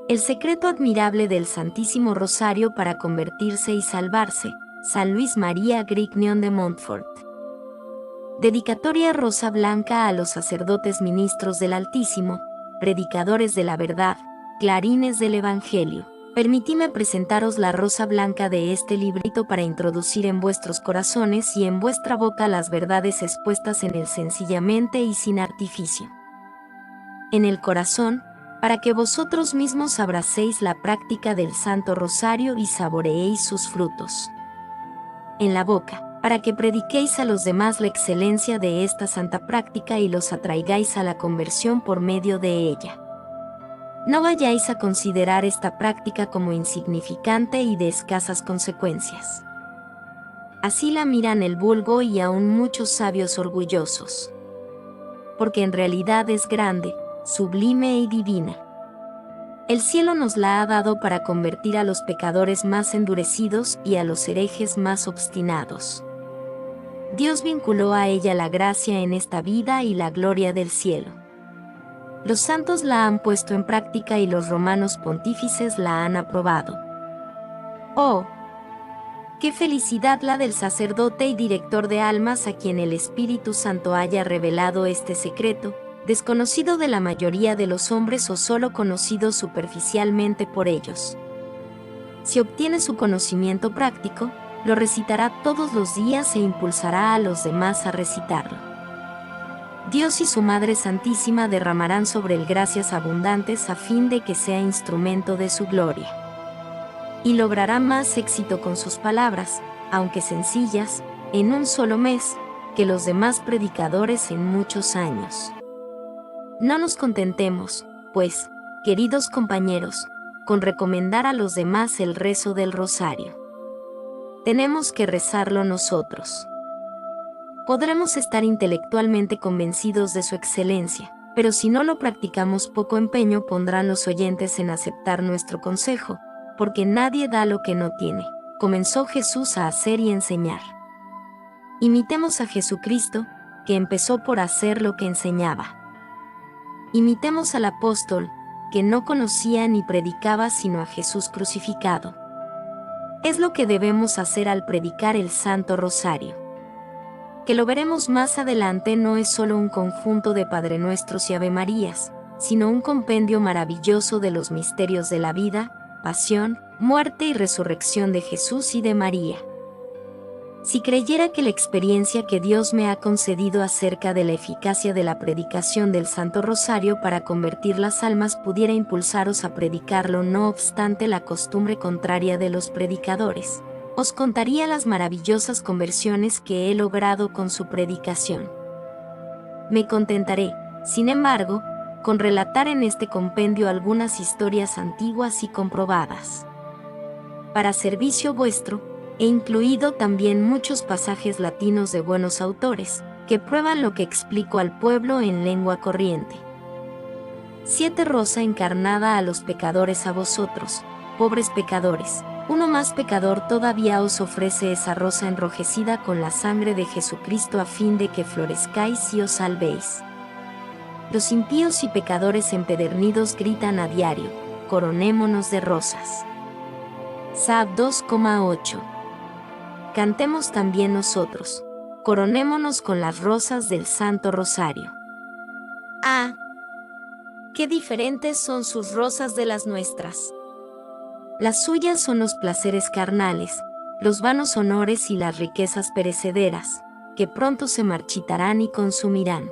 El secreto admirable del Santísimo Rosario para convertirse y salvarse, San Luis María Grignion de Montfort. Dedicatoria rosa blanca a los sacerdotes ministros del Altísimo, predicadores de la verdad, clarines del Evangelio. Permitidme presentaros la rosa blanca de este librito para introducir en vuestros corazones y en vuestra boca las verdades expuestas en él sencillamente y sin artificio. En el corazón, para que vosotros mismos abracéis la práctica del Santo Rosario y saboreéis sus frutos. En la boca, para que prediquéis a los demás la excelencia de esta santa práctica y los atraigáis a la conversión por medio de ella. No vayáis a considerar esta práctica como insignificante y de escasas consecuencias. Así la miran el vulgo y aún muchos sabios orgullosos. Porque en realidad es grande, sublime y divina. El cielo nos la ha dado para convertir a los pecadores más endurecidos y a los herejes más obstinados. Dios vinculó a ella la gracia en esta vida y la gloria del cielo. Los santos la han puesto en práctica y los romanos pontífices la han aprobado. ¡Oh! ¡Qué felicidad la del sacerdote y director de almas a quien el Espíritu Santo haya revelado este secreto, desconocido de la mayoría de los hombres o solo conocido superficialmente por ellos! Si obtiene su conocimiento práctico, lo recitará todos los días e impulsará a los demás a recitarlo. Dios y su Madre Santísima derramarán sobre él gracias abundantes a fin de que sea instrumento de su gloria. Y logrará más éxito con sus palabras, aunque sencillas, en un solo mes, que los demás predicadores en muchos años. No nos contentemos, pues, queridos compañeros, con recomendar a los demás el rezo del rosario. Tenemos que rezarlo nosotros. Podremos estar intelectualmente convencidos de su excelencia, pero si no lo practicamos, poco empeño pondrán los oyentes en aceptar nuestro consejo, porque nadie da lo que no tiene. Comenzó Jesús a hacer y enseñar. Imitemos a Jesucristo, que empezó por hacer lo que enseñaba. Imitemos al apóstol, que no conocía ni predicaba sino a Jesús crucificado. Es lo que debemos hacer al predicar el Santo Rosario. Que lo veremos más adelante, no es solo un conjunto de Padre Nuestros y Ave Marías, sino un compendio maravilloso de los misterios de la vida, pasión, muerte y resurrección de Jesús y de María. Si creyera que la experiencia que Dios me ha concedido acerca de la eficacia de la predicación del Santo Rosario para convertir las almas pudiera impulsaros a predicarlo no obstante la costumbre contraria de los predicadores, os contaría las maravillosas conversiones que he logrado con su predicación. Me contentaré, sin embargo, con relatar en este compendio algunas historias antiguas y comprobadas. Para servicio vuestro, he incluido también muchos pasajes latinos de buenos autores, que prueban lo que explico al pueblo en lengua corriente. 7 Rosa encarnada a los pecadores a vosotros, pobres pecadores. Uno más pecador todavía os ofrece esa rosa enrojecida con la sangre de Jesucristo a fin de que florezcáis y os salvéis. Los impíos y pecadores empedernidos gritan a diario, coronémonos de rosas. Psalm 2,8. Cantemos también nosotros, coronémonos con las rosas del Santo Rosario. ¡Ah! ¡Qué diferentes son sus rosas de las nuestras! Las suyas son los placeres carnales, los vanos honores y las riquezas perecederas, que pronto se marchitarán y consumirán.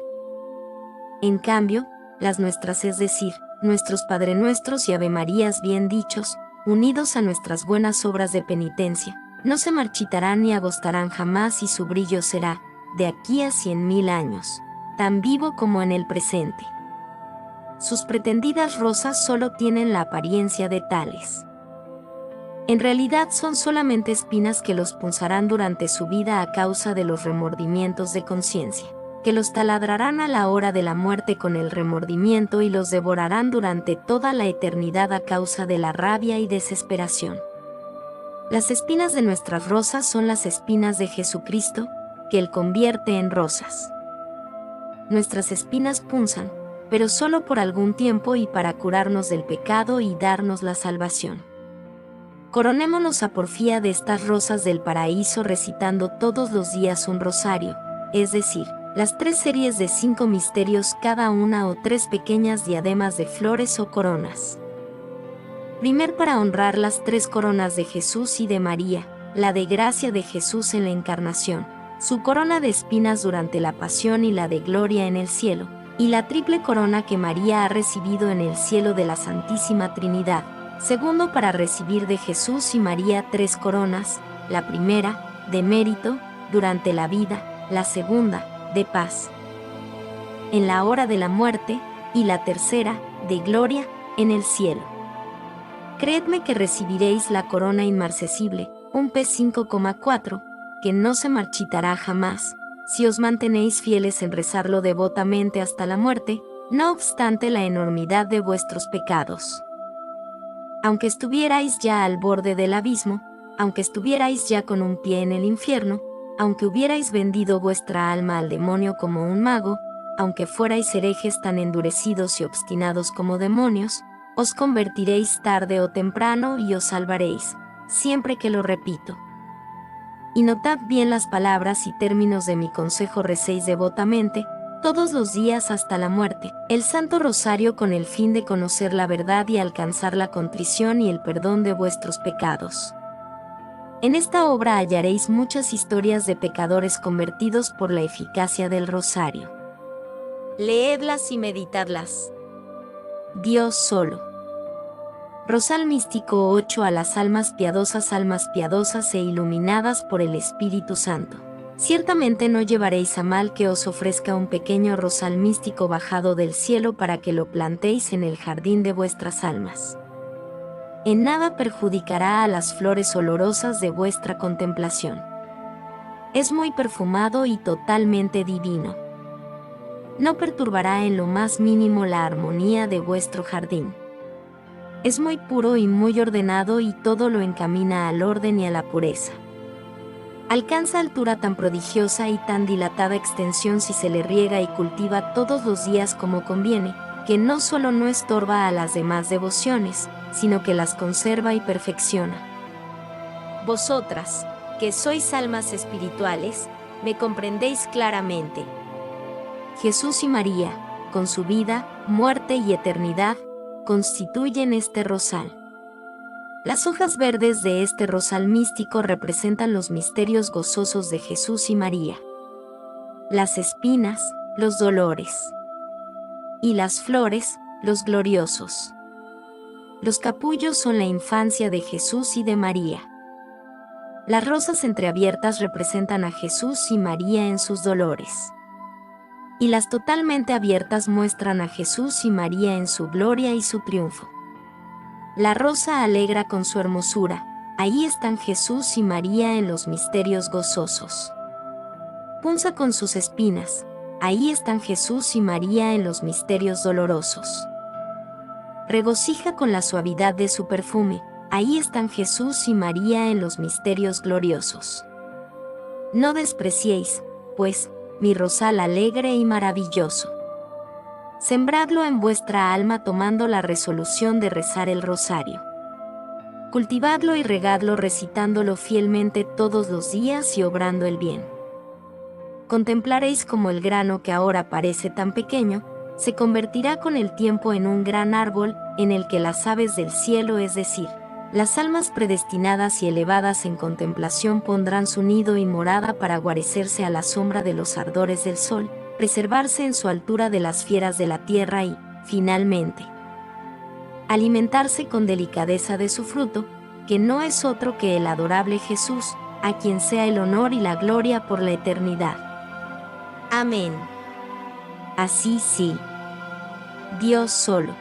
En cambio, las nuestras, es decir, nuestros Padre Nuestros y Ave Marías bien dichos, unidos a nuestras buenas obras de penitencia, no se marchitarán ni agostarán jamás y su brillo será, de aquí a 100.000 años, tan vivo como en el presente. Sus pretendidas rosas solo tienen la apariencia de tales. En realidad son solamente espinas que los punzarán durante su vida a causa de los remordimientos de conciencia, que los taladrarán a la hora de la muerte con el remordimiento y los devorarán durante toda la eternidad a causa de la rabia y desesperación. Las espinas de nuestras rosas son las espinas de Jesucristo, que Él convierte en rosas. Nuestras espinas punzan, pero solo por algún tiempo y para curarnos del pecado y darnos la salvación. Coronémonos a porfía de estas rosas del paraíso recitando todos los días un rosario, es decir, las 3 series de 5 misterios cada una o 3 pequeñas diademas de flores o coronas. Primer, para honrar las 3 coronas de Jesús y de María, la de gracia de Jesús en la encarnación, su corona de espinas durante la pasión y la de gloria en el cielo, y la triple corona que María ha recibido en el cielo de la Santísima Trinidad. Segundo, para recibir de Jesús y María 3 coronas, la primera, de mérito, durante la vida, la segunda, de paz, en la hora de la muerte, y la tercera, de gloria, en el cielo. Creedme que recibiréis la corona inmarcesible, un P5,4, que no se marchitará jamás, si os mantenéis fieles en rezarlo devotamente hasta la muerte, no obstante la enormidad de vuestros pecados. Aunque estuvierais ya al borde del abismo, aunque estuvierais ya con un pie en el infierno, aunque hubierais vendido vuestra alma al demonio como un mago, aunque fuerais herejes tan endurecidos y obstinados como demonios, os convertiréis tarde o temprano y os salvaréis, siempre que lo repito. Y notad bien las palabras y términos de mi consejo, recéis devotamente, todos los días hasta la muerte, el Santo Rosario con el fin de conocer la verdad y alcanzar la contrición y el perdón de vuestros pecados. En esta obra hallaréis muchas historias de pecadores convertidos por la eficacia del Rosario. Leedlas y meditadlas. Dios solo. Rosal místico 8 a las almas piadosas e iluminadas por el Espíritu Santo. Ciertamente no llevaréis a mal que os ofrezca un pequeño rosal místico bajado del cielo para que lo plantéis en el jardín de vuestras almas. En nada perjudicará a las flores olorosas de vuestra contemplación. Es muy perfumado y totalmente divino. No perturbará en lo más mínimo la armonía de vuestro jardín. Es muy puro y muy ordenado y todo lo encamina al orden y a la pureza. Alcanza altura tan prodigiosa y tan dilatada extensión si se le riega y cultiva todos los días como conviene, que no solo no estorba a las demás devociones, sino que las conserva y perfecciona. Vosotras, que sois almas espirituales, me comprendéis claramente. Jesús y María, con su vida, muerte y eternidad, constituyen este rosal. Las hojas verdes de este rosal místico representan los misterios gozosos de Jesús y María. Las espinas, los dolores. Y las flores, los gloriosos. Los capullos son la infancia de Jesús y de María. Las rosas entreabiertas representan a Jesús y María en sus dolores. Y las totalmente abiertas muestran a Jesús y María en su gloria y su triunfo. La rosa alegra con su hermosura, ahí están Jesús y María en los misterios gozosos. Punza con sus espinas, ahí están Jesús y María en los misterios dolorosos. Regocija con la suavidad de su perfume, ahí están Jesús y María en los misterios gloriosos. No despreciéis, pues, mi rosal alegre y maravilloso. Sembradlo en vuestra alma tomando la resolución de rezar el rosario. Cultivadlo y regadlo recitándolo fielmente todos los días y obrando el bien. Contemplaréis como el grano que ahora parece tan pequeño, se convertirá con el tiempo en un gran árbol, en el que las aves del cielo, es decir, las almas predestinadas y elevadas en contemplación pondrán su nido y morada para guarecerse a la sombra de los ardores del sol, preservarse en su altura de las fieras de la tierra y, finalmente, alimentarse con delicadeza de su fruto, que no es otro que el adorable Jesús, a quien sea el honor y la gloria por la eternidad. Amén. Así sí. Dios solo.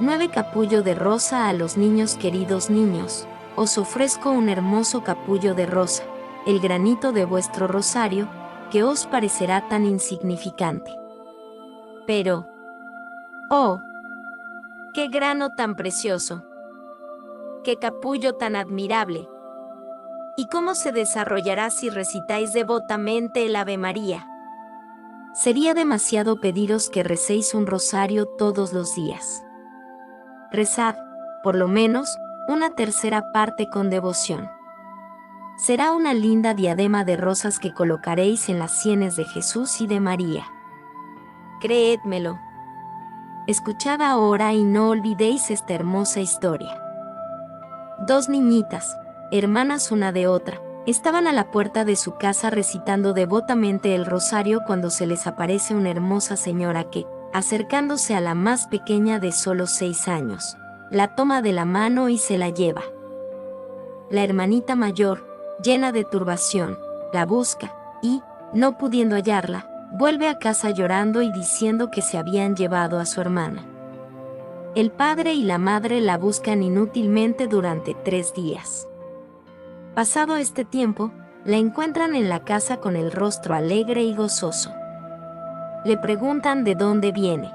9 capullo de rosa a los niños. Queridos niños, os ofrezco un hermoso capullo de rosa, el granito de vuestro rosario, que os parecerá tan insignificante. Pero, ¡oh! ¡Qué grano tan precioso! ¡Qué capullo tan admirable! ¿Y cómo se desarrollará si recitáis devotamente el Ave María? Sería demasiado pediros que recéis un rosario todos los días. Rezad, por lo menos, una tercera parte con devoción. Será una linda diadema de rosas que colocaréis en las sienes de Jesús y de María. Creédmelo. Escuchad ahora y no olvidéis esta hermosa historia. 2 niñitas, hermanas una de otra, estaban a la puerta de su casa recitando devotamente el rosario cuando se les aparece una hermosa señora que, acercándose a la más pequeña de solo 6 años, la toma de la mano y se la lleva. La hermanita mayor, llena de turbación, la busca y, no pudiendo hallarla, vuelve a casa llorando y diciendo que se habían llevado a su hermana. El padre y la madre la buscan inútilmente durante 3 días. Pasado este tiempo, la encuentran en la casa con el rostro alegre y gozoso. Le preguntan de dónde viene.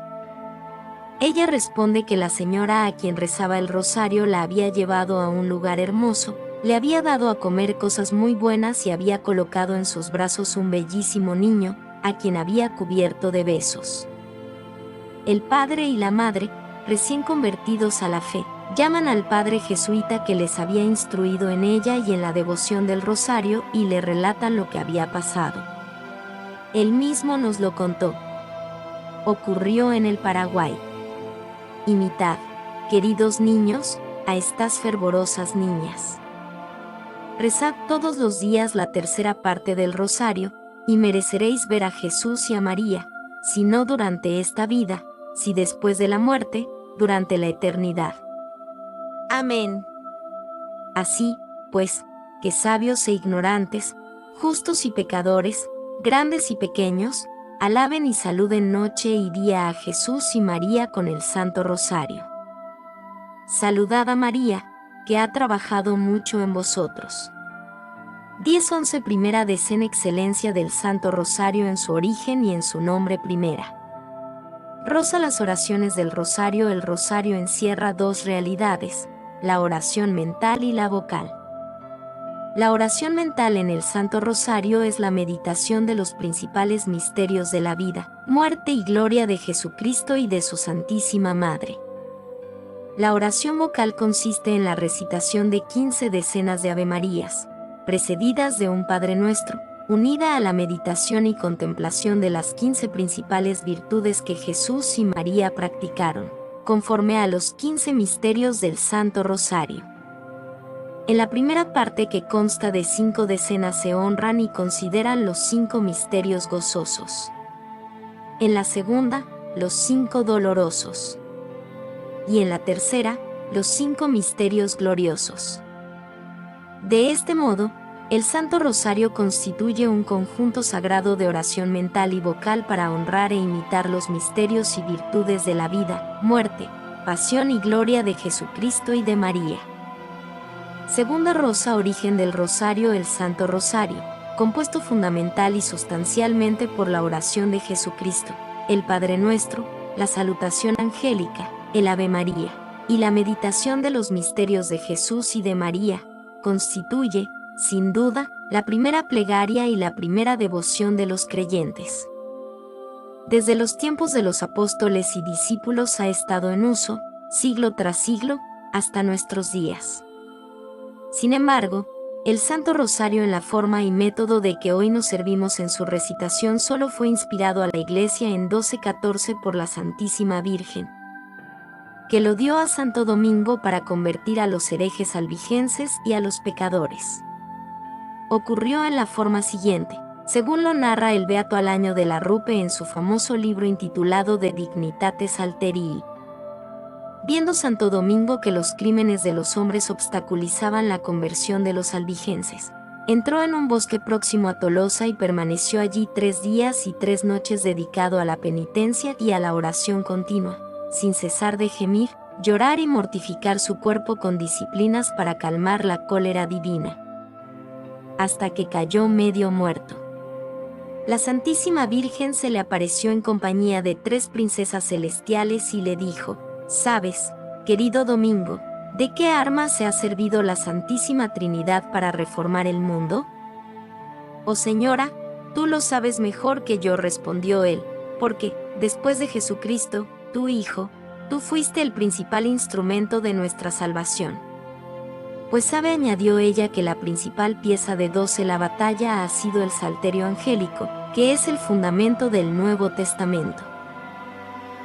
Ella responde que la señora a quien rezaba el rosario la había llevado a un lugar hermoso, le había dado a comer cosas muy buenas y había colocado en sus brazos un bellísimo niño, a quien había cubierto de besos. El padre y la madre, recién convertidos a la fe, llaman al padre jesuita que les había instruido en ella y en la devoción del rosario y le relatan lo que había pasado. Él mismo nos lo contó. Ocurrió en el Paraguay. Imitad, queridos niños, a estas fervorosas niñas. Rezad todos los días la tercera parte del rosario, y mereceréis ver a Jesús y a María, si no durante esta vida, si después de la muerte, durante la eternidad. Amén. Así, pues, que sabios e ignorantes, justos y pecadores, grandes y pequeños, alaben y saluden noche y día a Jesús y María con el Santo Rosario. Saludad a María, que ha trabajado mucho en vosotros. 10-11 Primera decena excelencia del Santo Rosario en su origen y en su nombre primera. Rosa las oraciones del Rosario. El Rosario encierra 2 realidades, la oración mental y la vocal. La oración mental en el Santo Rosario es la meditación de los principales misterios de la vida, muerte y gloria de Jesucristo y de su Santísima Madre. La oración vocal consiste en la recitación de 15 decenas de Avemarías, precedidas de un Padre Nuestro, unida a la meditación y contemplación de las 15 principales virtudes que Jesús y María practicaron, conforme a los 15 misterios del Santo Rosario. En la primera parte, que consta de 5 decenas, se honran y consideran los 5 misterios gozosos. En la segunda, los 5 dolorosos. Y en la tercera, los 5 misterios gloriosos. De este modo, el Santo Rosario constituye un conjunto sagrado de oración mental y vocal para honrar e imitar los misterios y virtudes de la vida, muerte, pasión y gloria de Jesucristo y de María. Segunda rosa, origen del Rosario. El Santo Rosario, compuesto fundamental y sustancialmente por la oración de Jesucristo, el Padre Nuestro, la salutación angélica, el Ave María, y la meditación de los misterios de Jesús y de María, constituye, sin duda, la primera plegaria y la primera devoción de los creyentes. Desde los tiempos de los apóstoles y discípulos ha estado en uso, siglo tras siglo, hasta nuestros días. Sin embargo, el Santo Rosario en la forma y método de que hoy nos servimos en su recitación solo fue inspirado a la Iglesia en 1214 por la Santísima Virgen, que lo dio a Santo Domingo para convertir a los herejes albigenses y a los pecadores. Ocurrió en la forma siguiente, según lo narra el Beato Alaño de la Rupe en su famoso libro intitulado De Dignitates Alterii. Viendo Santo Domingo que los crímenes de los hombres obstaculizaban la conversión de los albigenses, entró en un bosque próximo a Tolosa y permaneció allí 3 días y 3 noches dedicado a la penitencia y a la oración continua, sin cesar de gemir, llorar y mortificar su cuerpo con disciplinas para calmar la cólera divina, hasta que cayó medio muerto. La Santísima Virgen se le apareció en compañía de 3 princesas celestiales y le dijo: «¿Sabes, querido Domingo, de qué arma se ha servido la Santísima Trinidad para reformar el mundo? Oh Señora, Tú lo sabes mejor que yo, respondió él, porque, después de Jesucristo, tu Hijo, tú fuiste el principal instrumento de nuestra salvación. Pues sabe, añadió ella, que la principal pieza de 12 la batalla ha sido el Salterio angélico, que es el fundamento del Nuevo Testamento.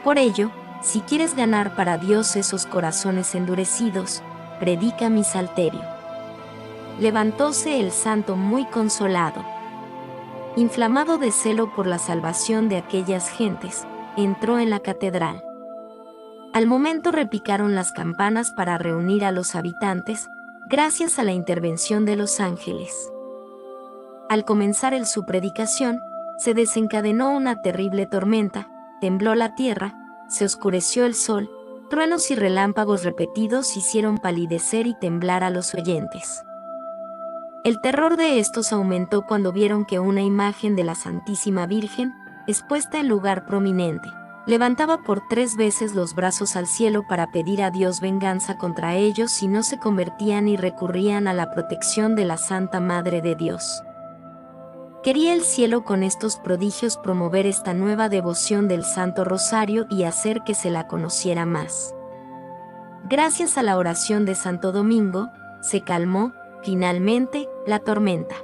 Por ello, si quieres ganar para Dios esos corazones endurecidos, predica mi Salterio. Levantóse el santo muy consolado. Inflamado de celo por la salvación de aquellas gentes, entró en la catedral. Al momento repicaron las campanas para reunir a los habitantes, gracias a la intervención de los ángeles. Al comenzar su predicación, se desencadenó una terrible tormenta, tembló la tierra, se oscureció el sol, truenos y relámpagos repetidos hicieron palidecer y temblar a los oyentes. El terror de estos aumentó cuando vieron que una imagen de la Santísima Virgen, expuesta en lugar prominente, levantaba por 3 veces los brazos al cielo para pedir a Dios venganza contra ellos si no se convertían y recurrían a la protección de la Santa Madre de Dios. Quería el cielo con estos prodigios promover esta nueva devoción del Santo Rosario y hacer que se la conociera más. Gracias a la oración de Santo Domingo, se calmó, finalmente, la tormenta.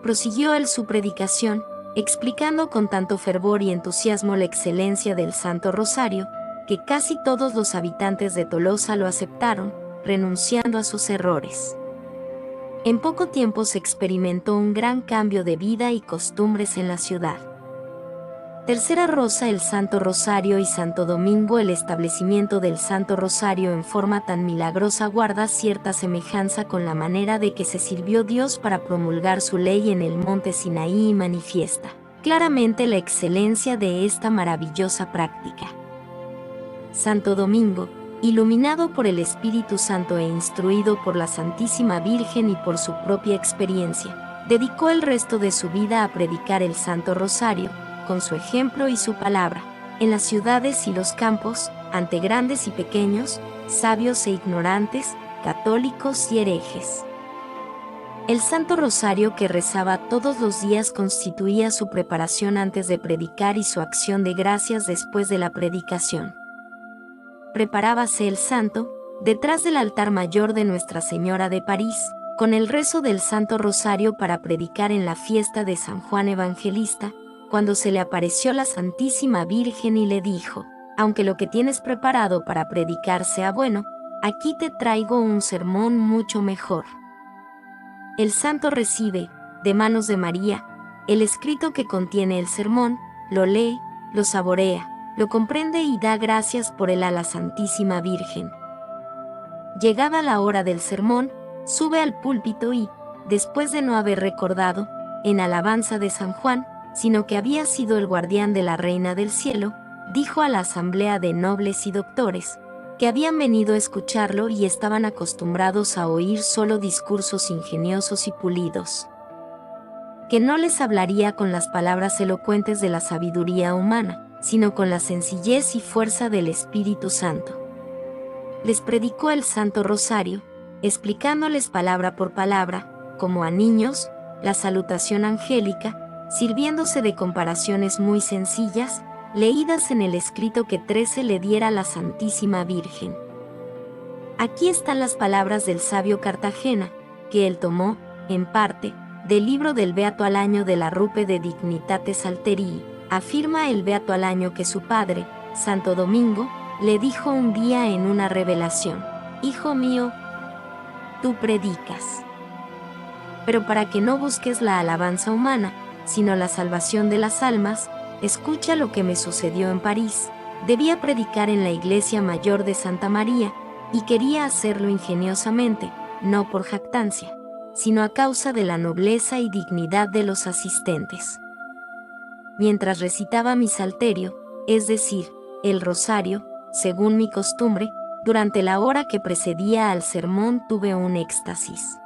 Prosiguió él su predicación, explicando con tanto fervor y entusiasmo la excelencia del Santo Rosario, que casi todos los habitantes de Tolosa lo aceptaron, renunciando a sus errores. En poco tiempo se experimentó un gran cambio de vida y costumbres en la ciudad. Tercera rosa, el Santo Rosario y Santo Domingo. El establecimiento del Santo Rosario en forma tan milagrosa guarda cierta semejanza con la manera de que se sirvió Dios para promulgar su ley en el monte Sinaí y manifiesta claramente la excelencia de esta maravillosa práctica. Santo Domingo, iluminado por el Espíritu Santo e instruido por la Santísima Virgen y por su propia experiencia, dedicó el resto de su vida a predicar el Santo Rosario, con su ejemplo y su palabra, en las ciudades y los campos, ante grandes y pequeños, sabios e ignorantes, católicos y herejes. El Santo Rosario que rezaba todos los días constituía su preparación antes de predicar y su acción de gracias después de la predicación. Preparábase el santo, detrás del altar mayor de Nuestra Señora de París, con el rezo del Santo Rosario para predicar en la fiesta de San Juan Evangelista, cuando se le apareció la Santísima Virgen y le dijo: aunque lo que tienes preparado para predicar sea bueno, aquí te traigo un sermón mucho mejor. El santo recibe, de manos de María, el escrito que contiene el sermón, lo lee, lo saborea, lo comprende y da gracias por él a la Santísima Virgen. Llegada la hora del sermón, sube al púlpito y, después de no haber recordado, en alabanza de San Juan, sino que había sido el guardián de la Reina del Cielo, dijo a la asamblea de nobles y doctores, que habían venido a escucharlo y estaban acostumbrados a oír solo discursos ingeniosos y pulidos, que no les hablaría con las palabras elocuentes de la sabiduría humana, sino con la sencillez y fuerza del Espíritu Santo. Les predicó el Santo Rosario, explicándoles palabra por palabra, como a niños, la salutación angélica, sirviéndose de comparaciones muy sencillas, leídas en el escrito que 13 le diera la Santísima Virgen. Aquí están las palabras del sabio Cartagena, que él tomó, en parte, del libro del Beato Alaño de la Rupe de Dignitate Salterii. Afirma el Beato Alaño que su padre, Santo Domingo, le dijo un día en una revelación: hijo mío, tú predicas, pero para que no busques la alabanza humana, sino la salvación de las almas, escucha lo que me sucedió en París. Debía predicar en la iglesia mayor de Santa María, y quería hacerlo ingeniosamente, no por jactancia, sino a causa de la nobleza y dignidad de los asistentes. Mientras recitaba mi salterio, es decir, el rosario, según mi costumbre, durante la hora que precedía al sermón tuve un éxtasis.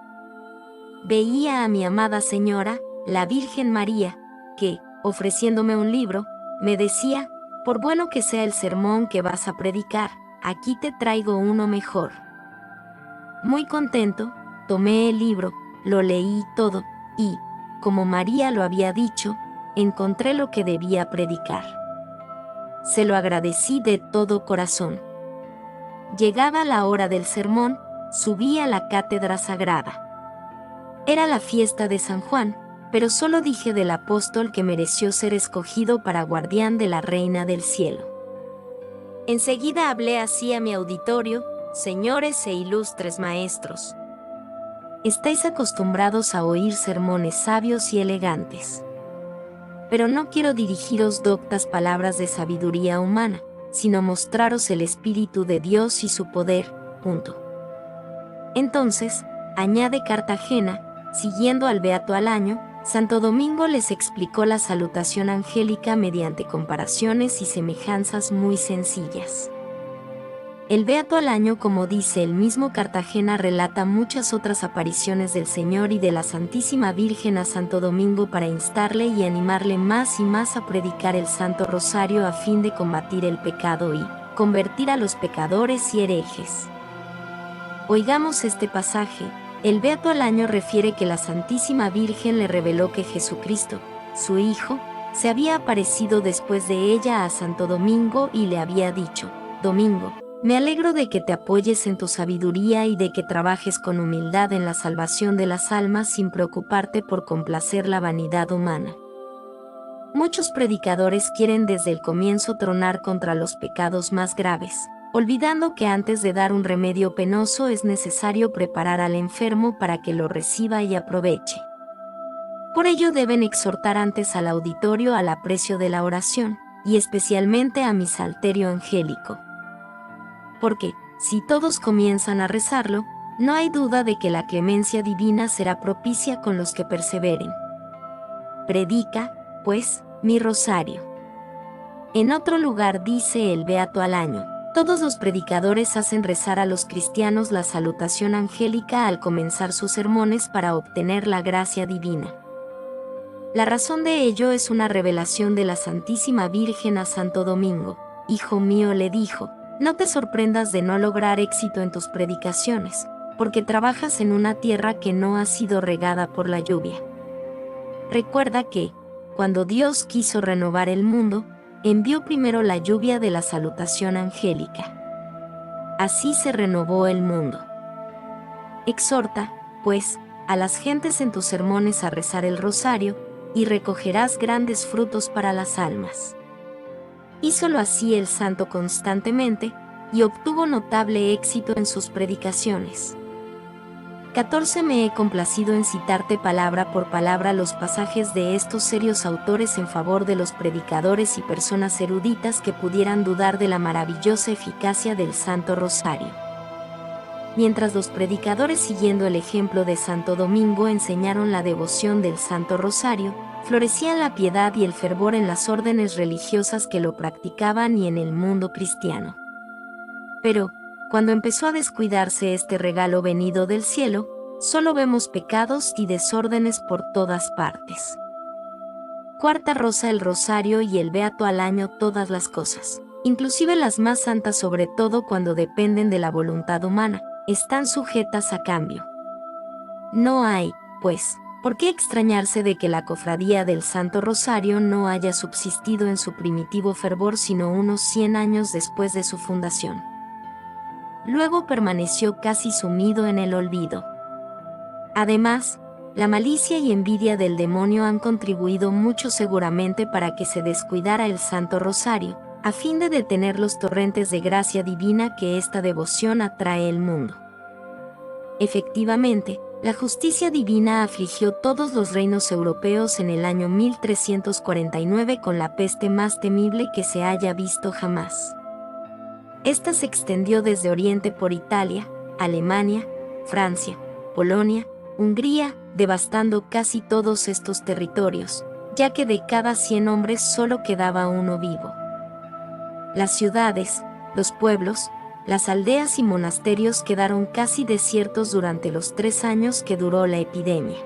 Veía a mi amada Señora, la Virgen María, que, ofreciéndome un libro, me decía: por bueno que sea el sermón que vas a predicar, aquí te traigo uno mejor. Muy contento, tomé el libro, lo leí todo, y, como María lo había dicho, encontré lo que debía predicar. Se lo agradecí de todo corazón. Llegada la hora del sermón, subí a la cátedra sagrada. Era la fiesta de San Juan, pero solo dije del apóstol que mereció ser escogido para guardián de la Reina del Cielo. Enseguida hablé así a mi auditorio: señores e ilustres maestros, estáis acostumbrados a oír sermones sabios y elegantes. Pero no quiero dirigiros doctas palabras de sabiduría humana, sino mostraros el Espíritu de Dios y su poder. Entonces, añade Cartagena, siguiendo al Beato al año, Santo Domingo les explicó la salutación angélica mediante comparaciones y semejanzas muy sencillas. El Beato al año, como dice el mismo Cartagena, relata muchas otras apariciones del Señor y de la Santísima Virgen a Santo Domingo para instarle y animarle más y más a predicar el Santo Rosario a fin de combatir el pecado y convertir a los pecadores y herejes. Oigamos este pasaje. El Beato al año refiere que la Santísima Virgen le reveló que Jesucristo, su Hijo, se había aparecido después de ella a Santo Domingo y le había dicho: Domingo, me alegro de que te apoyes en tu sabiduría y de que trabajes con humildad en la salvación de las almas sin preocuparte por complacer la vanidad humana. Muchos predicadores quieren desde el comienzo tronar contra los pecados más graves, olvidando que antes de dar un remedio penoso es necesario preparar al enfermo para que lo reciba y aproveche. Por ello deben exhortar antes al auditorio al aprecio de la oración, y especialmente a mi salterio angélico. Porque, si todos comienzan a rezarlo, no hay duda de que la clemencia divina será propicia con los que perseveren. Predica, pues, mi rosario. En otro lugar dice el Beato al año: todos los predicadores hacen rezar a los cristianos la salutación angélica al comenzar sus sermones para obtener la gracia divina. La razón de ello es una revelación de la Santísima Virgen a Santo Domingo. Hijo mío, le dijo, no te sorprendas de no lograr éxito en tus predicaciones, porque trabajas en una tierra que no ha sido regada por la lluvia. Recuerda que, cuando Dios quiso renovar el mundo, envió primero la lluvia de la salutación angélica. Así se renovó el mundo. Exhorta, pues, a las gentes en tus sermones a rezar el rosario, y recogerás grandes frutos para las almas. Hízolo así el santo constantemente, y obtuvo notable éxito en sus predicaciones. 14. Me he complacido en citarte palabra por palabra los pasajes de estos serios autores en favor de los predicadores y personas eruditas que pudieran dudar de la maravillosa eficacia del Santo Rosario. Mientras los predicadores, siguiendo el ejemplo de Santo Domingo, enseñaron la devoción del Santo Rosario, florecían la piedad y el fervor en las órdenes religiosas que lo practicaban y en el mundo cristiano. Pero, cuando empezó a descuidarse este regalo venido del cielo, solo vemos pecados y desórdenes por todas partes. Cuarta rosa: el rosario y el Beato al año. Todas las cosas, inclusive las más santas, sobre todo cuando dependen de la voluntad humana, están sujetas a cambio. No hay, pues, por qué extrañarse de que la cofradía del Santo Rosario no haya subsistido en su primitivo fervor sino unos 100 años después de su fundación. Luego permaneció casi sumido en el olvido. Además, la malicia y envidia del demonio han contribuido mucho seguramente para que se descuidara el Santo Rosario, a fin de detener los torrentes de gracia divina que esta devoción atrae al mundo. Efectivamente, la justicia divina afligió todos los reinos europeos en el año 1349 con la peste más temible que se haya visto jamás. Esta se extendió desde Oriente por Italia, Alemania, Francia, Polonia, Hungría, devastando casi todos estos territorios, ya que de cada 100 hombres solo quedaba uno vivo. Las ciudades, los pueblos, las aldeas y monasterios quedaron casi desiertos durante los 3 años que duró la epidemia.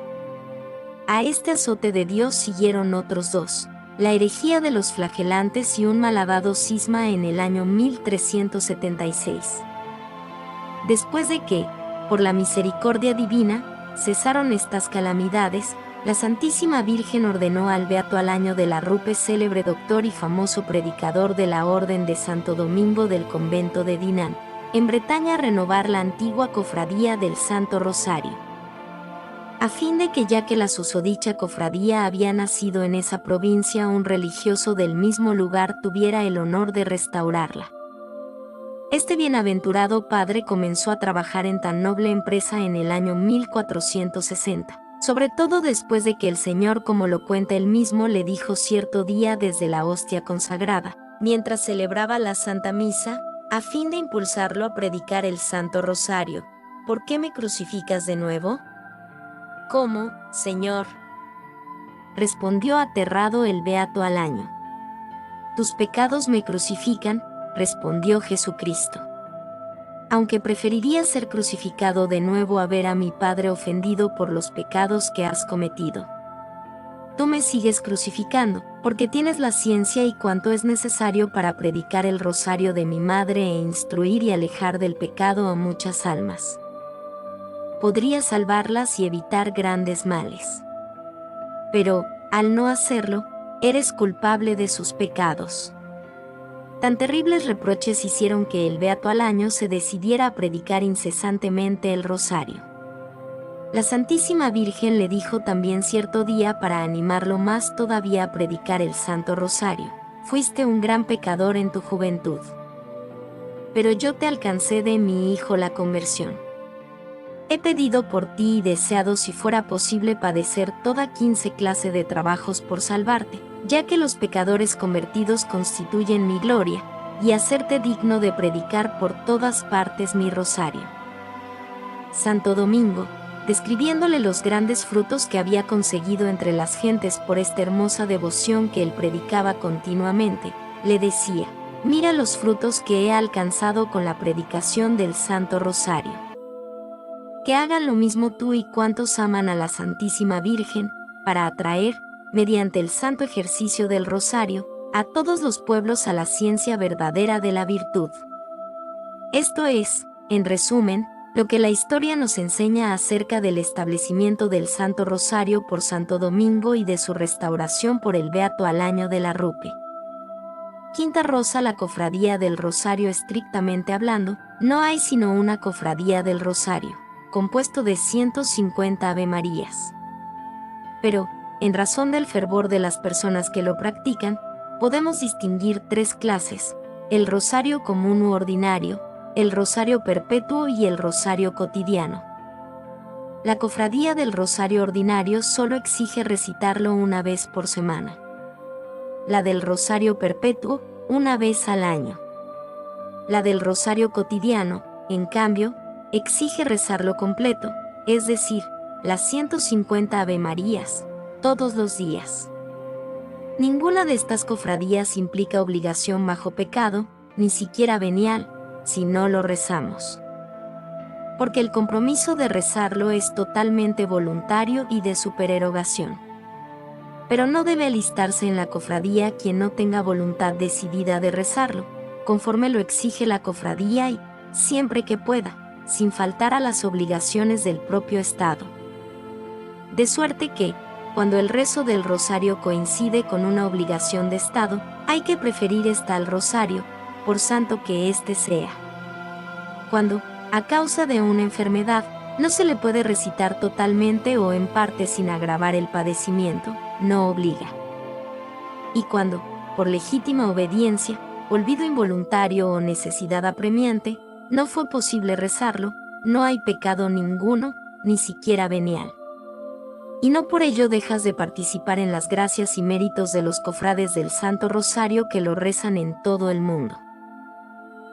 A este azote de Dios siguieron otros 2. La herejía de los flagelantes y un malhadado cisma en el año 1376. Después de que, por la misericordia divina, cesaron estas calamidades, La Santísima Virgen ordenó al Beato Alaño de la Rupe, célebre doctor y famoso predicador de la Orden de Santo Domingo del convento de Dinan, en Bretaña, renovar la antigua cofradía del Santo Rosario, a fin de que, ya que la susodicha cofradía había nacido en esa provincia, un religioso del mismo lugar tuviera el honor de restaurarla. Este bienaventurado padre comenzó a trabajar en tan noble empresa en el año 1460, sobre todo después de que el Señor, como lo cuenta él mismo, le dijo cierto día desde la hostia consagrada, mientras celebraba la Santa Misa, a fin de impulsarlo a predicar el Santo Rosario: ¿por qué me crucificas de nuevo? ¿Cómo, Señor?, respondió aterrado el Beato Alaño. Tus pecados me crucifican, respondió Jesucristo. Aunque preferiría ser crucificado de nuevo a ver a mi Padre ofendido por los pecados que has cometido. Tú me sigues crucificando, porque tienes la ciencia y cuanto es necesario para predicar el rosario de mi madre e instruir y alejar del pecado a muchas almas. Podría salvarlas y evitar grandes males. Pero, al no hacerlo, eres culpable de sus pecados. Tan terribles reproches hicieron que el Beato Alaño se decidiera a predicar incesantemente el rosario. La Santísima Virgen le dijo también cierto día, para animarlo más todavía a predicar el Santo Rosario: fuiste un gran pecador en tu juventud, pero yo te alcancé de mi Hijo la conversión. He pedido por ti y deseado, si fuera posible, padecer toda 15 clase de trabajos por salvarte, ya que los pecadores convertidos constituyen mi gloria, y hacerte digno de predicar por todas partes mi rosario. Santo Domingo, describiéndole los grandes frutos que había conseguido entre las gentes por esta hermosa devoción que él predicaba continuamente, le decía: mira los frutos que he alcanzado con la predicación del Santo Rosario. Que hagan lo mismo tú y cuantos aman a la Santísima Virgen, para atraer, mediante el santo ejercicio del rosario, a todos los pueblos a la ciencia verdadera de la virtud. Esto es, en resumen, lo que la historia nos enseña acerca del establecimiento del Santo Rosario por Santo Domingo y de su restauración por el Beato Alaño de la Rupe. Quinta Rosa. La cofradía del Rosario. Estrictamente hablando, no hay sino una cofradía del Rosario, compuesto de 150 Avemarías. Pero, en razón del fervor de las personas que lo practican, podemos distinguir 3 clases: el rosario común u ordinario, el rosario perpetuo y el rosario cotidiano. La cofradía del rosario ordinario solo exige recitarlo una vez por semana. La del rosario perpetuo, una vez al año. La del rosario cotidiano, en cambio, exige rezarlo completo, es decir, las 150 Avemarías, todos los días. Ninguna de estas cofradías implica obligación bajo pecado, ni siquiera venial, si no lo rezamos. Porque el compromiso de rezarlo es totalmente voluntario y de supererogación. Pero no debe alistarse en la cofradía quien no tenga voluntad decidida de rezarlo, conforme lo exige la cofradía y, siempre que pueda, sin faltar a las obligaciones del propio Estado. De suerte que, cuando el rezo del rosario coincide con una obligación de Estado, hay que preferir esta al rosario, por santo que éste sea. Cuando, a causa de una enfermedad, no se le puede recitar totalmente o en parte sin agravar el padecimiento, no obliga. Y cuando, por legítima obediencia, olvido involuntario o necesidad apremiante, no fue posible rezarlo, no hay pecado ninguno, ni siquiera venial. Y no por ello dejas de participar en las gracias y méritos de los cofrades del Santo Rosario que lo rezan en todo el mundo.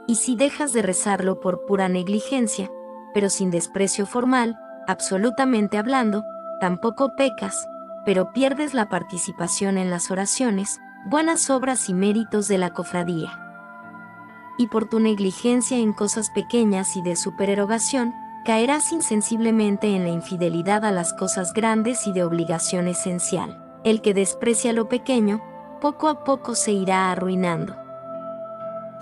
Y si dejas de rezarlo por pura negligencia, pero sin desprecio formal, absolutamente hablando, tampoco pecas, pero pierdes la participación en las oraciones, buenas obras y méritos de la cofradía. Y por tu negligencia en cosas pequeñas y de supererogación, caerás insensiblemente en la infidelidad a las cosas grandes y de obligación esencial. El que desprecia lo pequeño, poco a poco se irá arruinando.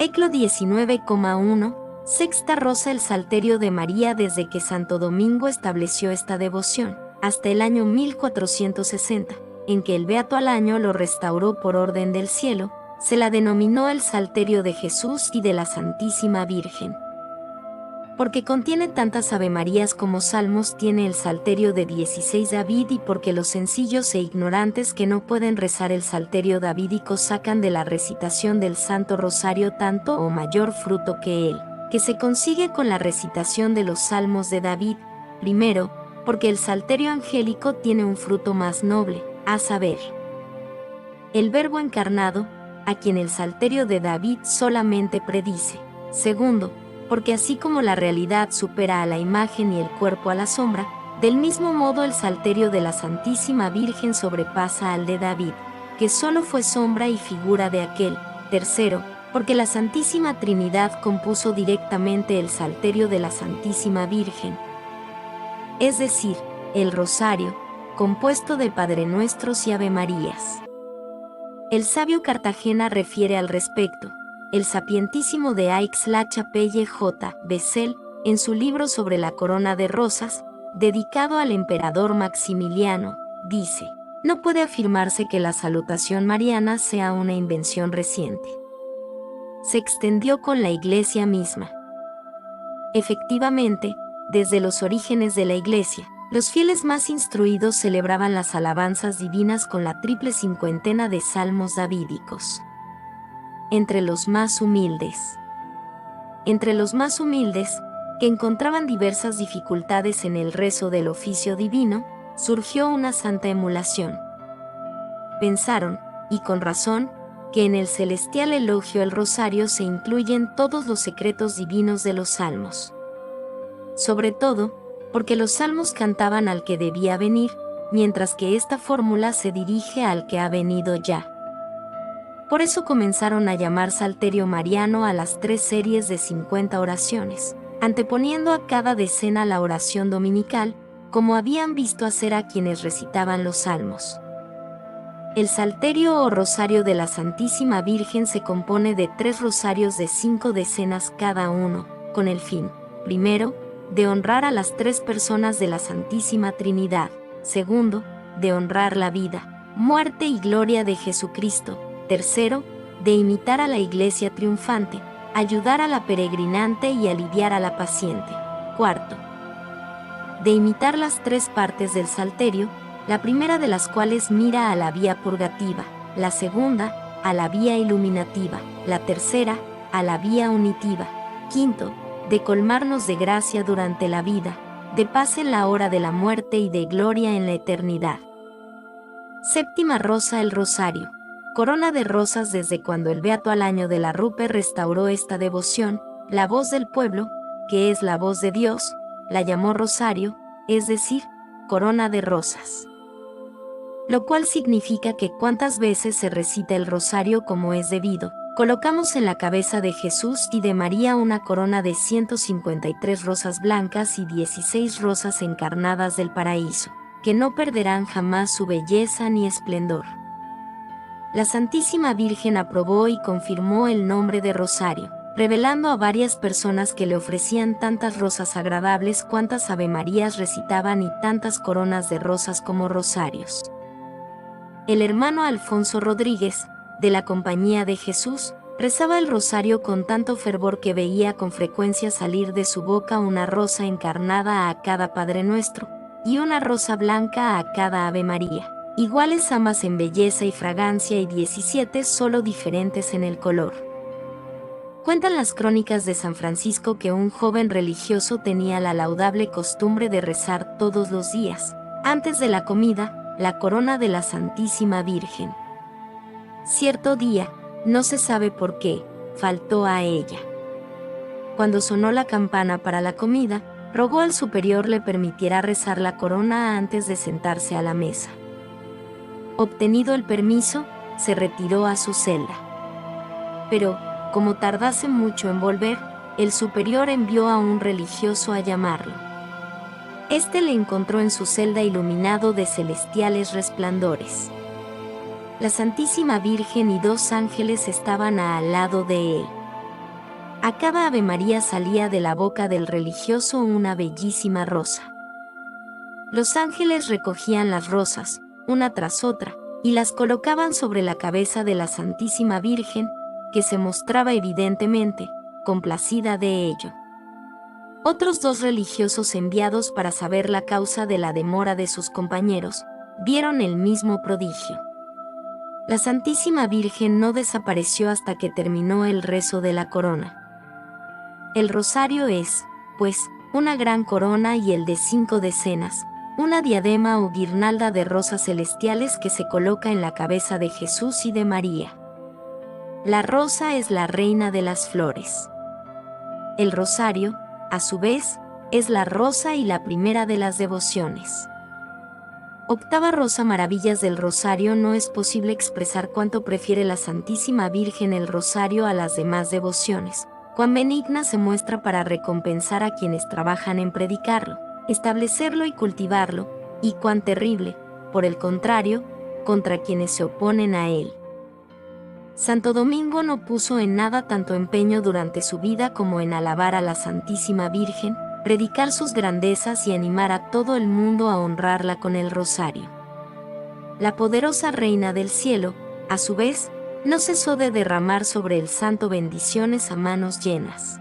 Eclo 19,1, Sexta Rosa. El Salterio de María. Desde que Santo Domingo estableció esta devoción, hasta el año 1460, en que el Beato Alaño lo restauró por orden del cielo. Se la denominó el Salterio de Jesús y de la Santísima Virgen. Porque contiene tantas avemarías como salmos tiene el Salterio de 16 David, y porque los sencillos e ignorantes que no pueden rezar el Salterio davídico sacan de la recitación del Santo Rosario tanto o mayor fruto que él, que se consigue con la recitación de los salmos de David. Primero, porque el Salterio angélico tiene un fruto más noble, a saber, el Verbo encarnado, a quien el Salterio de David solamente predice. Segundo, porque así como la realidad supera a la imagen y el cuerpo a la sombra, del mismo modo el Salterio de la Santísima Virgen sobrepasa al de David, que solo fue sombra y figura de aquel. Tercero, porque la Santísima Trinidad compuso directamente el Salterio de la Santísima Virgen, es decir, el Rosario, compuesto de Padre Nuestros y Ave Marías. El sabio Cartagena refiere al respecto. El sapientísimo de Aix-la-Chapelle J. Bessel, en su libro sobre la corona de rosas, dedicado al emperador Maximiliano, dice: no puede afirmarse que la salutación mariana sea una invención reciente. Se extendió con la Iglesia misma. Efectivamente, desde los orígenes de la Iglesia, los fieles más instruidos celebraban las alabanzas divinas con la triple cincuentena de salmos davídicos. Entre los más humildes, que encontraban diversas dificultades en el rezo del oficio divino, surgió una santa emulación. Pensaron, y con razón, que en el celestial elogio al rosario se incluyen todos los secretos divinos de los salmos. Sobre todo, porque los salmos cantaban al que debía venir, mientras que esta fórmula se dirige al que ha venido ya. Por eso comenzaron a llamar Salterio Mariano a las 3 series de 50 oraciones, anteponiendo a cada decena la oración dominical, como habían visto hacer a quienes recitaban los salmos. El Salterio o Rosario de la Santísima Virgen se compone de 3 rosarios de 5 decenas cada uno, con el fin, primero, de honrar a las 3 personas de la Santísima Trinidad; segundo, de honrar la vida, muerte y gloria de Jesucristo; tercero, de imitar a la Iglesia triunfante, ayudar a la peregrinante y aliviar a la paciente; cuarto, de imitar las 3 partes del Salterio, la primera de las cuales mira a la vía purgativa, la segunda, a la vía iluminativa, la tercera, a la vía unitiva; quinto, de colmarnos de gracia durante la vida, de paz en la hora de la muerte y de gloria en la eternidad. Séptima rosa: el Rosario. Corona de rosas. Desde cuando el Beato Alaño de la Rupe restauró esta devoción, la voz del pueblo, que es la voz de Dios, la llamó Rosario, es decir, corona de rosas. Lo cual significa que cuantas veces se recita el rosario como es debido, colocamos en la cabeza de Jesús y de María una corona de 153 rosas blancas y 16 rosas encarnadas del paraíso, que no perderán jamás su belleza ni esplendor. La Santísima Virgen aprobó y confirmó el nombre de Rosario, revelando a varias personas que le ofrecían tantas rosas agradables cuantas avemarías recitaban y tantas coronas de rosas como rosarios. El hermano Alfonso Rodríguez, de la Compañía de Jesús, rezaba el rosario con tanto fervor que veía con frecuencia salir de su boca una rosa encarnada a cada Padre Nuestro, y una rosa blanca a cada Ave María, iguales ambas en belleza y fragancia y 17 solo diferentes en el color. Cuentan las crónicas de San Francisco que un joven religioso tenía la laudable costumbre de rezar todos los días, antes de la comida, la corona de la Santísima Virgen. Cierto día, no se sabe por qué, faltó a ella. Cuando sonó la campana para la comida, rogó al superior le permitiera rezar la corona antes de sentarse a la mesa. Obtenido el permiso, se retiró a su celda. Pero, como tardase mucho en volver, el superior envió a un religioso a llamarlo. Este le encontró en su celda iluminado de celestiales resplandores. La Santísima Virgen y 2 ángeles estaban al lado de él. A cada Ave María salía de la boca del religioso una bellísima rosa. Los ángeles recogían las rosas, una tras otra, y las colocaban sobre la cabeza de la Santísima Virgen, que se mostraba evidentemente complacida de ello. Otros 2 religiosos enviados para saber la causa de la demora de sus compañeros, vieron el mismo prodigio. La Santísima Virgen no desapareció hasta que terminó el rezo de la corona. El rosario es, pues, una gran corona y el de 5 decenas, una diadema o guirnalda de rosas celestiales que se coloca en la cabeza de Jesús y de María. La rosa es la reina de las flores. El rosario, a su vez, es la rosa y la primera de las devociones. Octava rosa. Maravillas del rosario. No es posible expresar cuánto prefiere la Santísima Virgen el rosario a las demás devociones. Cuán benigna se muestra para recompensar a quienes trabajan en predicarlo, establecerlo y cultivarlo, y cuán terrible, por el contrario, contra quienes se oponen a él. Santo Domingo no puso en nada tanto empeño durante su vida como en alabar a la Santísima Virgen, predicar sus grandezas y animar a todo el mundo a honrarla con el rosario. La poderosa Reina del Cielo, a su vez, no cesó de derramar sobre el santo bendiciones a manos llenas.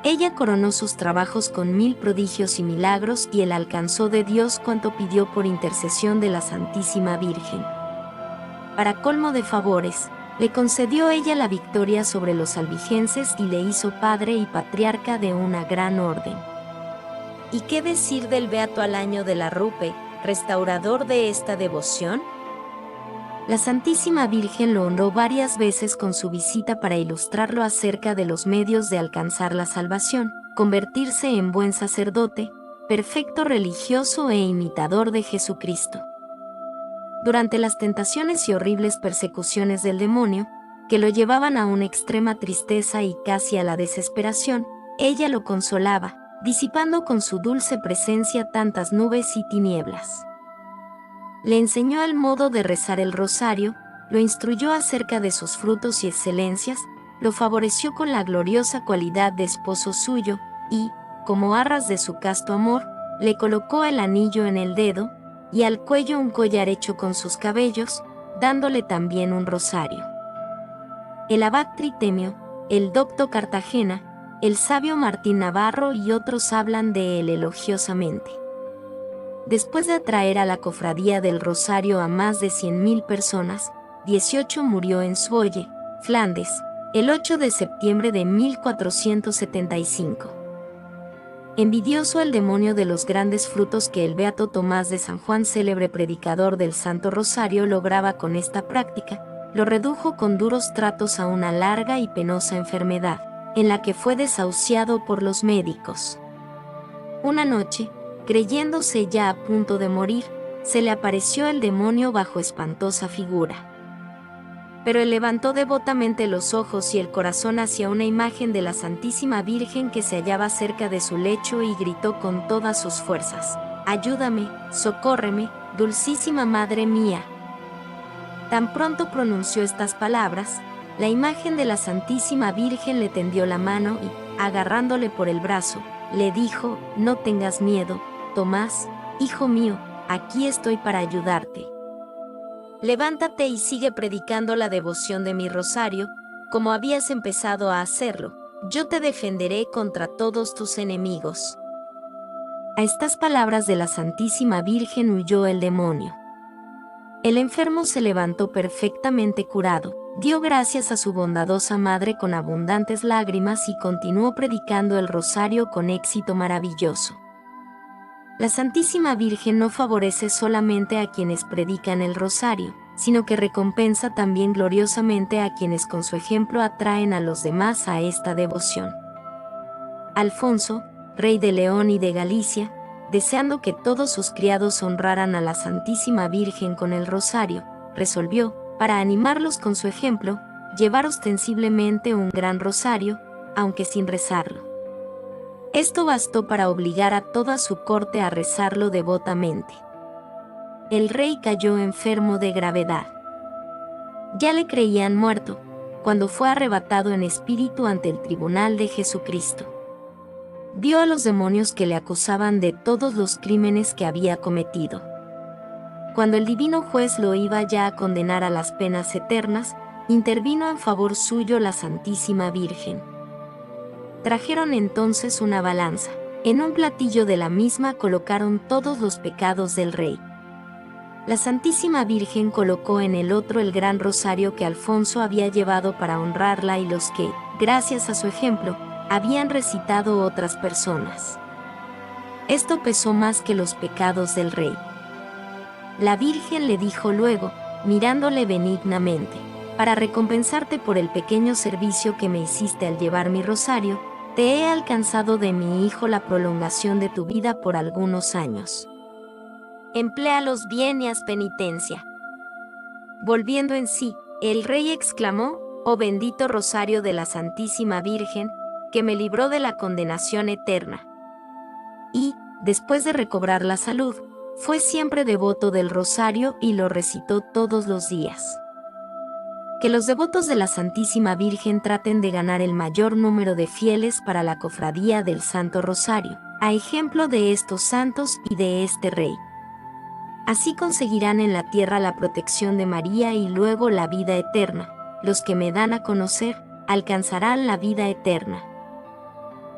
Ella coronó sus trabajos con 1000 prodigios y milagros y él alcanzó de Dios cuanto pidió por intercesión de la Santísima Virgen. Para colmo de favores, le concedió ella la victoria sobre los albigenses y le hizo padre y patriarca de una gran orden. ¿Y qué decir del beato Alaño de la Rupe, restaurador de esta devoción? La Santísima Virgen lo honró varias veces con su visita para ilustrarlo acerca de los medios de alcanzar la salvación, convertirse en buen sacerdote, perfecto religioso e imitador de Jesucristo. Durante las tentaciones y horribles persecuciones del demonio, que lo llevaban a una extrema tristeza y casi a la desesperación, ella lo consolaba, disipando con su dulce presencia tantas nubes y tinieblas. Le enseñó el modo de rezar el rosario, lo instruyó acerca de sus frutos y excelencias, lo favoreció con la gloriosa cualidad de esposo suyo, y, como arras de su casto amor, le colocó el anillo en el dedo, y al cuello un collar hecho con sus cabellos, dándole también un rosario. El abad Tritemio, el docto Cartagena, el sabio Martín Navarro y otros hablan de él elogiosamente. Después de atraer a la cofradía del Rosario a más de 100.000 personas, 18 murió en Zwolle, Flandes, el 8 de septiembre de 1475. Envidioso el demonio de los grandes frutos que el beato Tomás de San Juan, célebre predicador del Santo Rosario, lograba con esta práctica, lo redujo con duros tratos a una larga y penosa enfermedad, en la que fue desahuciado por los médicos. Una noche, creyéndose ya a punto de morir, se le apareció el demonio bajo espantosa figura. Pero él levantó devotamente los ojos y el corazón hacia una imagen de la Santísima Virgen que se hallaba cerca de su lecho y gritó con todas sus fuerzas: «Ayúdame, socórreme, dulcísima Madre mía». Tan pronto pronunció estas palabras, la imagen de la Santísima Virgen le tendió la mano y, agarrándole por el brazo, le dijo: «No tengas miedo, Tomás, hijo mío, aquí estoy para ayudarte. Levántate y sigue predicando la devoción de mi rosario, como habías empezado a hacerlo. Yo te defenderé contra todos tus enemigos». A estas palabras de la Santísima Virgen huyó el demonio. El enfermo se levantó perfectamente curado, dio gracias a su bondadosa madre con abundantes lágrimas y continuó predicando el rosario con éxito maravilloso. La Santísima Virgen no favorece solamente a quienes predican el rosario, sino que recompensa también gloriosamente a quienes con su ejemplo atraen a los demás a esta devoción. Alfonso, rey de León y de Galicia, deseando que todos sus criados honraran a la Santísima Virgen con el rosario, resolvió, para animarlos con su ejemplo, llevar ostensiblemente un gran rosario, aunque sin rezarlo. Esto bastó para obligar a toda su corte a rezarlo devotamente. El rey cayó enfermo de gravedad. Ya le creían muerto, cuando fue arrebatado en espíritu ante el tribunal de Jesucristo. Dio a los demonios que le acusaban de todos los crímenes que había cometido. Cuando el divino juez lo iba ya a condenar a las penas eternas, intervino en favor suyo la Santísima Virgen. Trajeron entonces una balanza. En un platillo de la misma colocaron todos los pecados del rey. La Santísima Virgen colocó en el otro el gran rosario que Alfonso había llevado para honrarla y los que, gracias a su ejemplo, habían recitado otras personas. Esto pesó más que los pecados del rey. La Virgen le dijo luego, mirándole benignamente: para recompensarte por el pequeño servicio que me hiciste al llevar mi rosario, te he alcanzado de mi hijo la prolongación de tu vida por algunos años. Empléalos bien y haz penitencia. Volviendo en sí, el rey exclamó: oh bendito rosario de la Santísima Virgen, que me libró de la condenación eterna. Y, después de recobrar la salud, fue siempre devoto del rosario y lo recitó todos los días. Que los devotos de la Santísima Virgen traten de ganar el mayor número de fieles para la cofradía del Santo Rosario, a ejemplo de estos santos y de este rey. Así conseguirán en la tierra la protección de María y luego la vida eterna. Los que me dan a conocer, alcanzarán la vida eterna.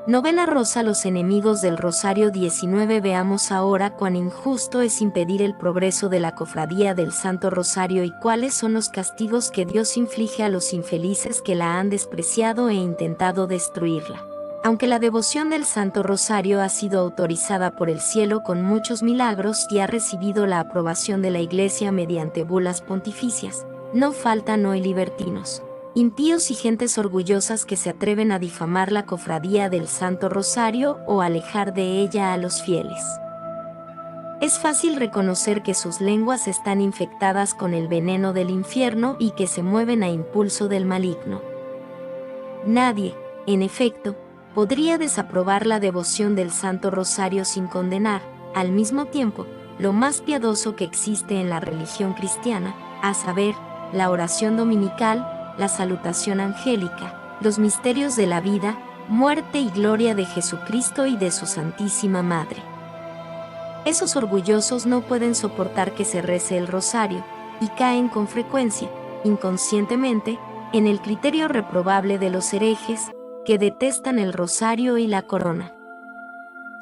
Novena rosa: los enemigos del Rosario 19. Veamos ahora cuán injusto es impedir el progreso de la cofradía del Santo Rosario y cuáles son los castigos que Dios inflige a los infelices que la han despreciado e intentado destruirla. Aunque la devoción del Santo Rosario ha sido autorizada por el cielo con muchos milagros y ha recibido la aprobación de la Iglesia mediante bulas pontificias, no faltan hoy libertinos, impíos y gentes orgullosas que se atreven a difamar la cofradía del Santo Rosario o alejar de ella a los fieles. Es fácil reconocer que sus lenguas están infectadas con el veneno del infierno y que se mueven a impulso del maligno. Nadie, en efecto, podría desaprobar la devoción del Santo Rosario sin condenar, al mismo tiempo, lo más piadoso que existe en la religión cristiana, a saber, la oración dominical, la salutación angélica, los misterios de la vida, muerte y gloria de Jesucristo y de su Santísima Madre. Esos orgullosos no pueden soportar que se rece el rosario, y caen con frecuencia, inconscientemente, en el criterio reprobable de los herejes, que detestan el rosario y la corona.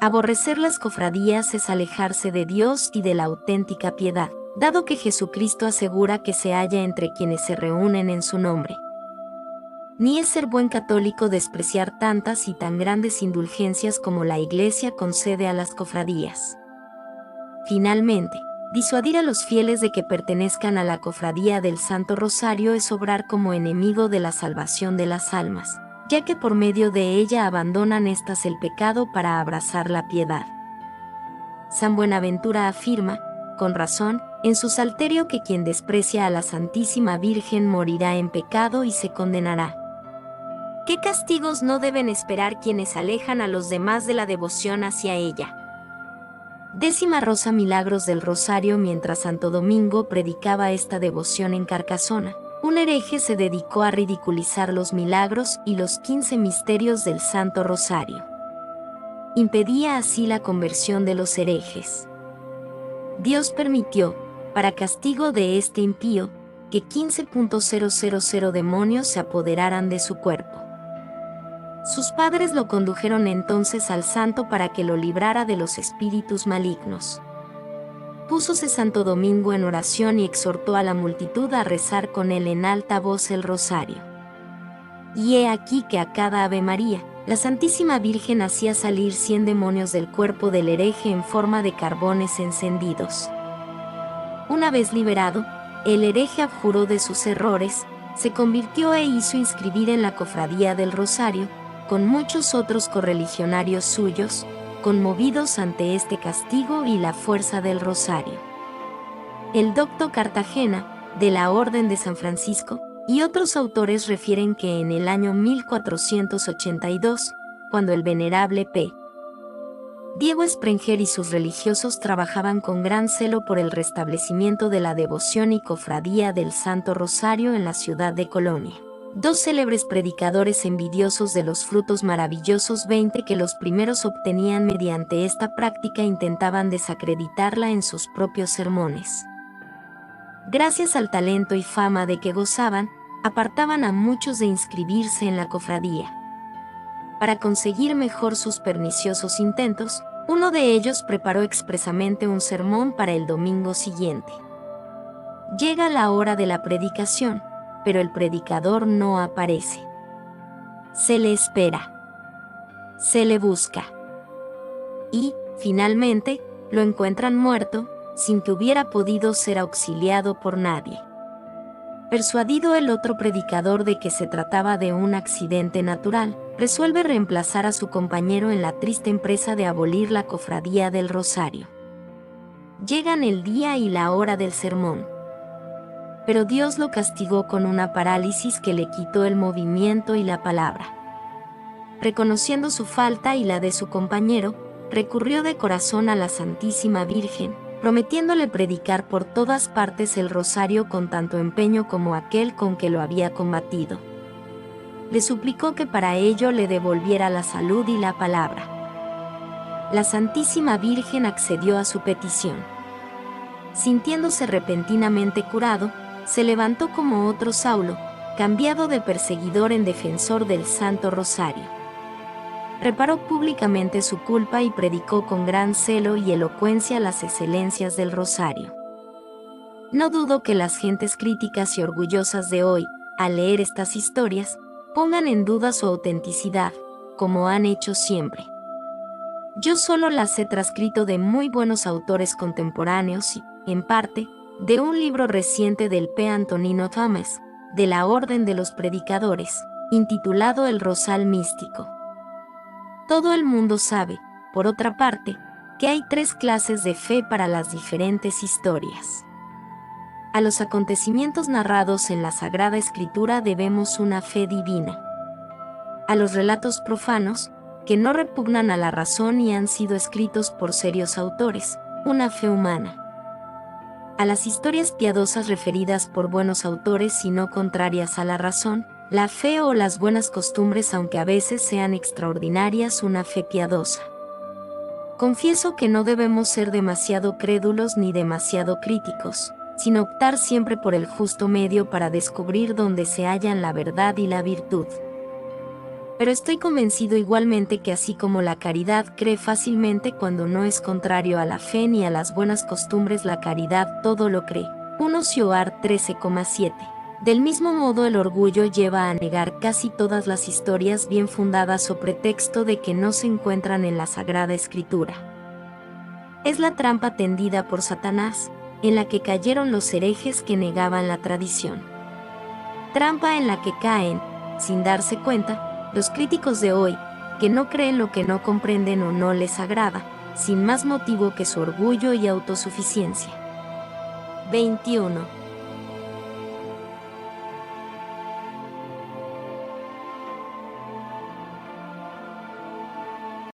Aborrecer las cofradías es alejarse de Dios y de la auténtica piedad, dado que Jesucristo asegura que se halla entre quienes se reúnen en su nombre. Ni es ser buen católico despreciar tantas y tan grandes indulgencias como la Iglesia concede a las cofradías. Finalmente, disuadir a los fieles de que pertenezcan a la cofradía del Santo Rosario es obrar como enemigo de la salvación de las almas, ya que por medio de ella abandonan éstas el pecado para abrazar la piedad. San Buenaventura afirma, con razón, en su Salterio que quien desprecia a la Santísima Virgen morirá en pecado y se condenará. ¿Qué castigos no deben esperar quienes alejan a los demás de la devoción hacia ella? Décima rosa: milagros del Rosario. Mientras Santo Domingo predicaba esta devoción en Carcasona, un hereje se dedicó a ridiculizar los milagros y los 15 misterios del Santo Rosario. Impedía así la conversión de los herejes. Dios permitió, para castigo de este impío, que 15.000 demonios se apoderaran de su cuerpo. Sus padres lo condujeron entonces al santo para que lo librara de los espíritus malignos. Púsose Santo Domingo en oración y exhortó a la multitud a rezar con él en alta voz el rosario. Y he aquí que a cada Ave María, la Santísima Virgen hacía salir 100 demonios del cuerpo del hereje en forma de carbones encendidos. Una vez liberado, el hereje abjuró de sus errores, se convirtió e hizo inscribir en la cofradía del Rosario, con muchos otros correligionarios suyos, conmovidos ante este castigo y la fuerza del Rosario. El Docto Cartagena, de la Orden de San Francisco, y otros autores refieren que en el año 1482, cuando el venerable P. Diego Sprenger y sus religiosos trabajaban con gran celo por el restablecimiento de la devoción y cofradía del Santo Rosario en la ciudad de Colonia, Dos célebres predicadores envidiosos de los frutos maravillosos 20 que los primeros obtenían mediante esta práctica intentaban desacreditarla en sus propios sermones. Gracias al talento y fama de que gozaban, apartaban a muchos de inscribirse en la cofradía. Para conseguir mejor sus perniciosos intentos, uno de ellos preparó expresamente un sermón para el domingo siguiente. Llega la hora de la predicación, pero el predicador no aparece. Se le espera. Se le busca. Y, finalmente, lo encuentran muerto, sin que hubiera podido ser auxiliado por nadie. Persuadido el otro predicador de que se trataba de un accidente natural, resuelve reemplazar a su compañero en la triste empresa de abolir la cofradía del Rosario. Llegan el día y la hora del sermón. Pero Dios lo castigó con una parálisis que le quitó el movimiento y la palabra. Reconociendo su falta y la de su compañero, recurrió de corazón a la Santísima Virgen, prometiéndole predicar por todas partes el rosario con tanto empeño como aquel con que lo había combatido. Le suplicó que para ello le devolviera la salud y la palabra. La Santísima Virgen accedió a su petición. Sintiéndose repentinamente curado, se levantó como otro Saulo, cambiado de perseguidor en defensor del Santo Rosario. Reparó públicamente su culpa y predicó con gran celo y elocuencia las excelencias del Rosario. No dudo que las gentes críticas y orgullosas de hoy, al leer estas historias, pongan en duda su autenticidad, como han hecho siempre. Yo solo las he transcrito de muy buenos autores contemporáneos y, en parte, de un libro reciente del P. Antonino Thomas, de la Orden de los Predicadores, intitulado El Rosal Místico. Todo el mundo sabe, por otra parte, que hay tres clases de fe para las diferentes historias. A los acontecimientos narrados en la Sagrada Escritura debemos una fe divina. A los relatos profanos, que no repugnan a la razón y han sido escritos por serios autores, una fe humana. A las historias piadosas referidas por buenos autores y no contrarias a la razón, la fe o las buenas costumbres, aunque a veces sean extraordinarias, una fe piadosa. Confieso que no debemos ser demasiado crédulos ni demasiado críticos, sino optar siempre por el justo medio para descubrir dónde se hallan la verdad y la virtud. Pero estoy convencido igualmente que así como la caridad cree fácilmente cuando no es contrario a la fe ni a las buenas costumbres, la caridad todo lo cree. 1 Sioar 13,7. Del mismo modo, el orgullo lleva a negar casi todas las historias bien fundadas o pretexto de que no se encuentran en la Sagrada Escritura. Es la trampa tendida por Satanás, en la que cayeron los herejes que negaban la tradición. Trampa en la que caen, sin darse cuenta, los críticos de hoy, que no creen lo que no comprenden o no les agrada, sin más motivo que su orgullo y autosuficiencia. 21.